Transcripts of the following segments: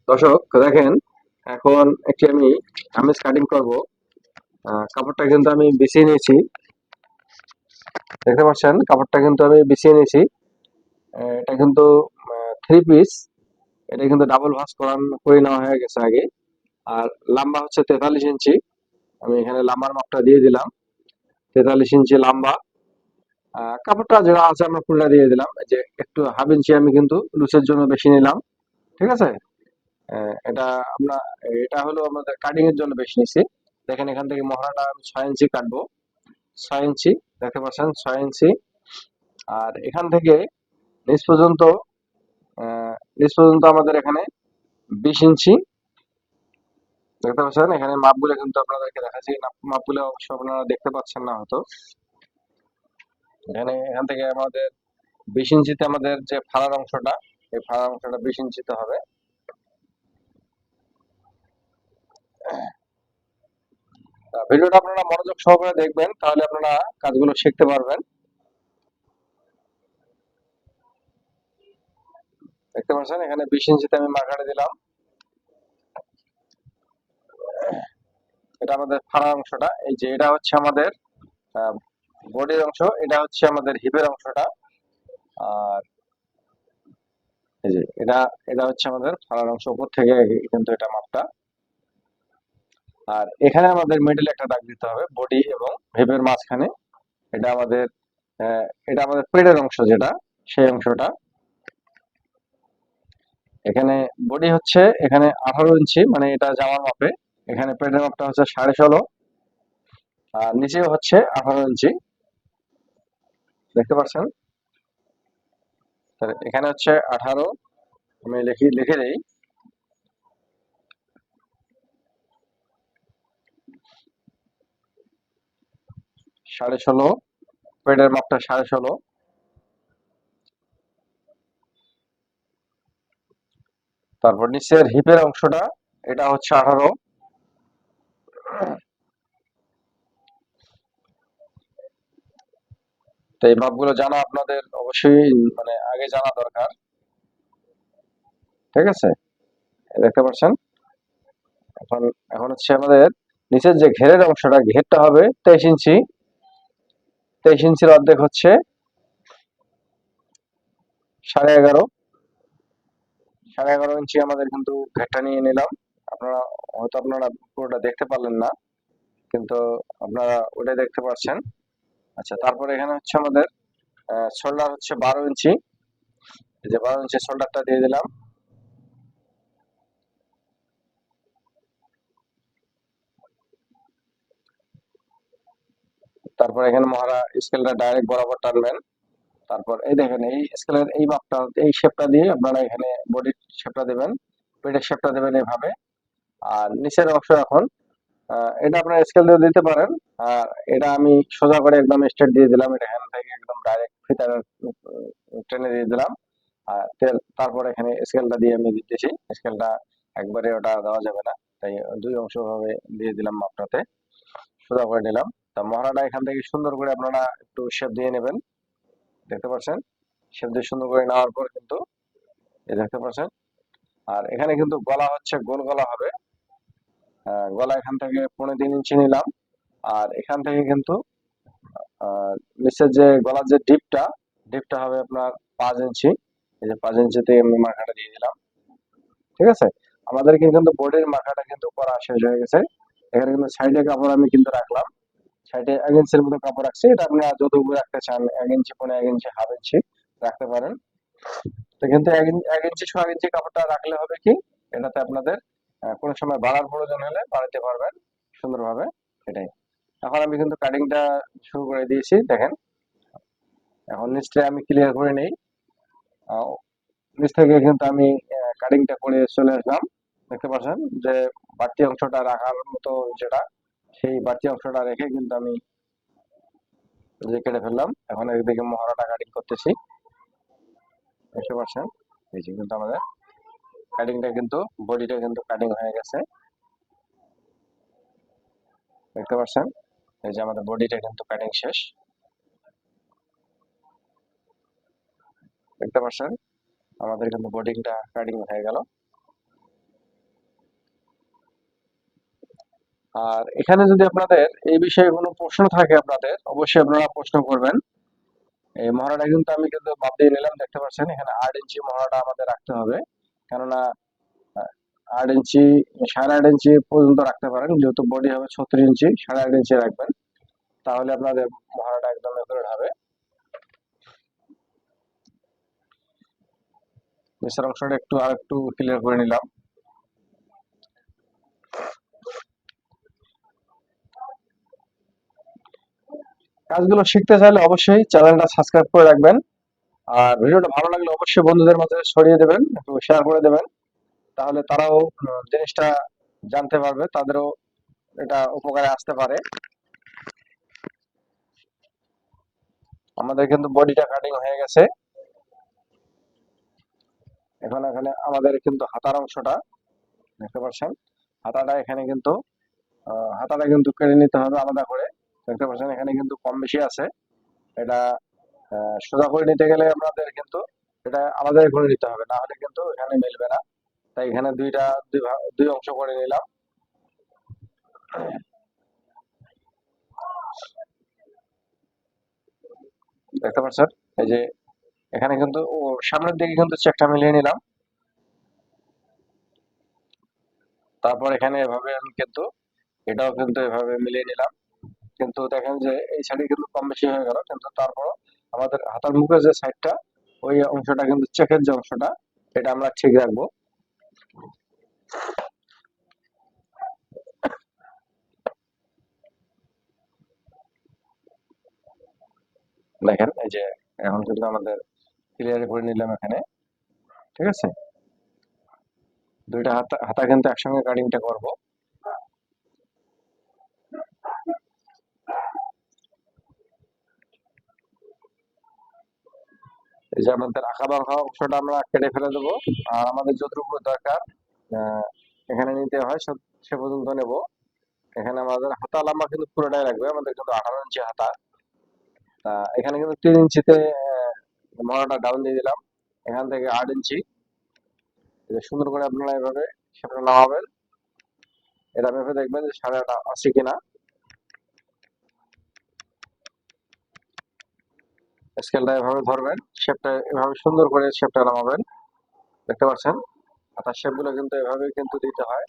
দর্শক দেখেন, এখন একটি আমি কামিজ কাটিং করব। কাপড়টা কিন্তু আমি বিছিয়ে নিয়েছি। দেখতে পাচ্ছেন কাপড়টা কিন্তু আমি বিছিয়ে নিয়েছি। এটা কিন্তু থ্রি পিস। এটা কিন্তু ডাবল ভাঁজ করে নেওয়া হয়ে গেছে আগে। আর লম্বা হচ্ছে 43 ইঞ্চি। আমি এখানে লম্বার মাপটা দিয়ে দিলাম। 43 ইঞ্চি লম্বা। কাপড়টা যেটা আছে আমরা ফুলটা দিয়ে দিলাম। এই যে একটু হাফ ইঞ্চি আমি কিন্তু লুচের জন্য বেশি নিলাম। ঠিক আছে। এটা আমরা এটা হলো আমাদের কাটিং এর জন্য বেশি নিছি। দেখেন এখান থেকে মহড়াটা আমি 6 ইঞ্চি কাটবো। 6 ইঞ্চি। দেখতে পাচ্ছেন 6 ইঞ্চি। আর এখান থেকে নিচ পর্যন্ত নিচ পর্যন্ত আমাদের এখানে 20 ইঞ্চি। দেখতে পাচ্ছেন এখানে মাপগুলো কিন্তু আপনাদেরকে দেখাচ্ছি। মাপগুলো অবশ্য আপনারা দেখতে পাচ্ছেন না হয়তো। এখান থেকে আমাদের 20 ইঞ্চিতে আমাদের যে ফাড়ার অংশটা, এই ফাড়ার অংশটা 20 ইঞ্চিতে হবে। ভিডিওটা আপনারা মনোযোগ সহকারে দেখবেন, তাহলে আপনারা কাজগুলো শিখতে পারবেন। দেখতে পাচ্ছেন এখানে 20 ইঞ্চিতে আমি মার্কারে দিলাম। এটা আমাদের ফাড়ার অংশটা। এই যে এটা হচ্ছে আমাদের বডির অংশ, এটা হচ্ছে আমাদের হিপের অংশটা। আর এই যে এটা এটা হচ্ছে আমাদের ফাড়ার অংশ, উপর থেকে কিন্তু এটা মাপটা। আর এখানে আমাদের মিডলে একটা দাগ দিতে হবে বডি এবং হিপের মাঝখানে। এটা আমাদের এটা আমাদের পেটের অংশ, যেটা সেই অংশটা। এখানে বডি হচ্ছে এখানে 18 ইঞ্চি, মানে এটা জামার মাপে। এখানে পেটের মাপটা হচ্ছে 16.5। আর নিচেও হচ্ছে 18 ইঞ্চি। দেখতে পাচ্ছেন। তাহলে এখানে হচ্ছে 18। আমি লিখে দেই। 16.5। পেটের মাপটা 16.5। তারপর নিচের হিপের অংশটা, এটা হচ্ছে 18। তো এই মাপগুলো জানা আপনাদের অবশ্যই মানে আগে জানা দরকার। ঠিক আছে। দেখতে পাচ্ছেন। এখন এখন হচ্ছে আমাদের নিচের যে ঘেরের অংশটা, ঘেরটা হবে 23 ইঞ্চি। 23 ইঞ্চির অর্ধেক হচ্ছে 11.5। 11.5 ইঞ্চি আমাদের কিন্তু ঘেরটা নিয়ে নিলাম। আপনারা আপনারা পুরোটা দেখতে পারলেন না, কিন্তু আপনারা ওটাই দেখতে পাচ্ছেন। আচ্ছা, তারপরে এখানে হচ্ছে আমাদের শোল্ডার হচ্ছে 12 ইঞ্চি। এই যে 12 ইঞ্চি শোল্ডারটা দিয়ে দিলাম। তারপর এখানে মহারা স্কেলটা ডাইরেক্ট বরাবর টানবেন। তারপর এই দেখেন এই স্কেলের এই মাপটা, এই শেপটা দিয়ে আপনারা এখানে বডির শেপটা দেবেন, পেটের শেপটা দেবেন এইভাবে। আর নিচের অংশ এখন এটা আপনারা স্কেল দিয়ে দিতে পারেন। আর এটা আমি সোজা করে একদম স্ট্রেট দিয়ে দিলাম। এটা এখান থেকে একদম ডাইরেক্ট ফিতার টেনে দিয়ে দিলাম। আর তারপর এখানে স্কেলটা দিয়ে আমি দিতেছি। স্কেলটা একবারে ওটা দেওয়া যাবে না, তাই দুই অংশ ভাবে দিয়ে দিলাম মাপটাতে। সোজা করে নিলাম। তা মহড়াটা এখান থেকে সুন্দর করে আপনারা একটু শেপ দিয়ে নেবেন। দেখতে পাচ্ছেন। শেপ দিয়ে সুন্দর করে নেওয়ার পর কিন্তু এই দেখতে পাচ্ছেন। আর এখানে কিন্তু গলা হচ্ছে গোল গলা হবে। গলা এখান থেকে 3.5 ইঞ্চি নিলাম। আর এখান থেকে কিন্তু নিচের যে গলার যে ডিপটা, ডিপটা হবে আপনার 5 ইঞ্চি। এই যে 5 ইঞ্চিতে আমি মার্কাটা দিয়ে দিলাম। ঠিক আছে। আমাদের কিন্তু বোর্ডের মার্কাটা কিন্তু করা শেষ হয়ে গেছে। এখানে কিন্তু সাইডে কাপড় আমি কিন্তু রাখলাম। সাইডে 1 ইঞ্চির মতো কাপড় রাখছি। এটা আপনি যতটুকু রাখতে চান, 1 ইঞ্চি, 1.5 ইঞ্চি, হাফ ইঞ্চি রাখতে পারেন। তো কিন্তু 1 ইঞ্চি, 1.5 ইঞ্চি কাপড়টা রাখলে হবে কি, এটাতে আপনাদের কোনো সময় বাড়ার প্রয়োজন হলে বাড়াতে পারবেন সুন্দরভাবে। এটাই। এখন আমি কিন্তু কাটিংটা শুরু করে দিয়েছি, দেখেন। এখন নিচটা আমি ক্লিয়ার করে নেই। আহ, নিচ থেকে কিন্তু আমি কাটিংটা করে চলে আসলাম। দেখতে পাচ্ছেন যে বাড়তি অংশটা রাখার মতো, যেটা সেই বাড়তি অংশটা রেখে কিন্তু আমি যে কেটে ফেললাম। এখন একদিকে মহড়াটা কাটিং করতেছি। দেখতে পাচ্ছেন। এই যে কিন্তু আমাদের কাটিংটা কিন্তু, বডিটা কিন্তু কাটিং হয়ে গেছে। দেখতে পাচ্ছেন। এই যে আমাদের বডিটা কিন্তু কাটিং শেষ। দেখতে পাচ্ছেন আমাদের কিন্তু বডিটা কাটিং হয়ে গেল। আর এখানে যদি আপনাদের এই বিষয়ে কোনো প্রশ্ন থাকে আপনাদের, অবশ্যই আপনারা প্রশ্ন করবেন। এই মহড়াটা কিন্তু আমি কিন্তু বাদ দিয়ে নিলাম, দেখতে পাচ্ছেন এখানে 8 ইঞ্চি মহড়াটা আমাদের রাখতে হবে। কেননা 8 ইঞ্চি, 8.5 ইঞ্চি পর্যন্ত রাখতে পারেন, যেহেতু বডি হবে 36 ইঞ্চি, 8.5 ইঞ্চি রাখবেন, তাহলে আপনাদের মহড়াটা একদম একুরেট হবে। নিচের অংশটা একটু আর একটু ক্লিয়ার করে নিলাম। কাজগুলো শিখতে চাইলে অবশ্যই চ্যানেলটা সাবস্ক্রাইব করে রাখবেন। আর ভিডিওটা ভালো লাগলে অবশ্যই বন্ধুদের মাঝে ছড়িয়ে দেবেন, একটু শেয়ার করে দেবেন, তাহলে তারাও জিনিসটা জানতে পারবে, তাদেরও এটা উপকারে আসতে পারে। আমাদের কিন্তু বডিটা কাটিং হয়ে গেছে। এখন এখানে আমাদের কিন্তু হাতার অংশটা দেখতে পাচ্ছেন, হাতাটা এখানে কিন্তু হাতাটা কিন্তু কেটে নিতে হবে আলাদা করে। দেখতে পাচ্ছেন এখানে কিন্তু কম বেশি আছে, এটা সোজা করে নিতে গেলে আপনাদের কিন্তু এটা আলাদা করে নিতে হবে, না হলে কিন্তু এখানে মিলবে না। তাই এখানে দুই অংশ করে নিলাম। দেখতে পাচ্ছেন এই যে এখানে কিন্তু সামনের দিকে কিন্তু চেকটা মিলিয়ে নিলাম। তারপর এখানে এভাবে আমি কিন্তু এটাও কিন্তু এভাবে মিলিয়ে নিলাম। কিন্তু দেখেন যে এই সাইডে কিন্তু কম বেশি হয়ে গেল, কিন্তু তারপর আমাদের হাতার মুখের যে সাইডটা, ওই অংশটা কিন্তু চেকের যে অংশটা, এটা আমরা ঠিক রাখবো। দেখেন এই যে এখন কিন্তু আমাদের ক্লিয়ার করে নিলাম এখানে, ঠিক আছে। দুইটা হাতা হাতা কিন্তু একসঙ্গে কাটিংটা করব। এই যে আমাদের আঁকা বাঁকা অংশটা আমরা কেটে ফেলে দেবো, আর আমাদের যতটুকু দরকার আহ, এখানে নিতে হয় সে পর্যন্ত নেব। এখানে আমাদের হাতা লম্বা কিন্তু পুরোটাই লাগবে, আমাদের কিন্তু 18 ইঞ্চি হাতা। তা এখানে কিন্তু 3 ইঞ্চিতে মরাটা ডাউন দিয়ে দিলাম, এখান থেকে 8 ইঞ্চি। সুন্দর করে আপনারা এভাবে সেটা নামাবেন, এটা ভেবে দেখবেন যে 8.5 আছে কিনা। স্কেলটা এভাবে ধরবেন, শেপটা এভাবে সুন্দর করে শেপটা নামাবেন। দেখতে পাচ্ছেন হাতার শেপ গুলো কিন্তু এভাবে কিন্তু দিতে হয়।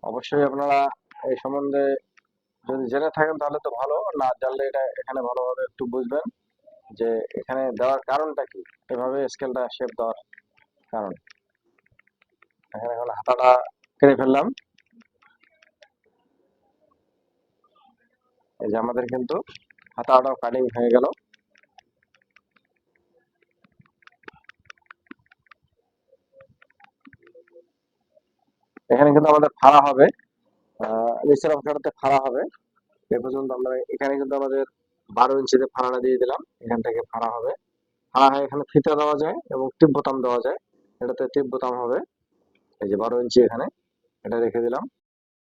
অবশ্যই আপনারা এই সম্বন্ধে যদি জেনে থাকেন তাহলে তো ভালো, না জানলে এটা এখানে ভালোভাবে একটু বুঝবেন যে এখানে দেওয়ার কারণটা কি, এভাবে স্কেলটা শেপ দেওয়ার কারণ। এখানে এখন হাতাটা কেটে ফেললাম। এই যে আমাদের কিন্তু হাতাটাও কাটিং হয়ে গেল। এখানে কিন্তু আমাদের ফাড়া হবে, নিচের অংশটাতে ফাড়া হবে। এ পর্যন্ত আমরা এখানে কিন্তু আমাদের 12 ইঞ্চিতে ফাড়াটা দিয়ে দিলাম, এখান থেকে ফাড়া হবে। ফাড়া হয় এখানে ফিতা দেওয়া যায় এবং টিপ বোতাম দেওয়া যায়, এটাতে টিপ বোতাম হবে। এই যে 12 ইঞ্চি এখানে এটা রেখে দিলাম।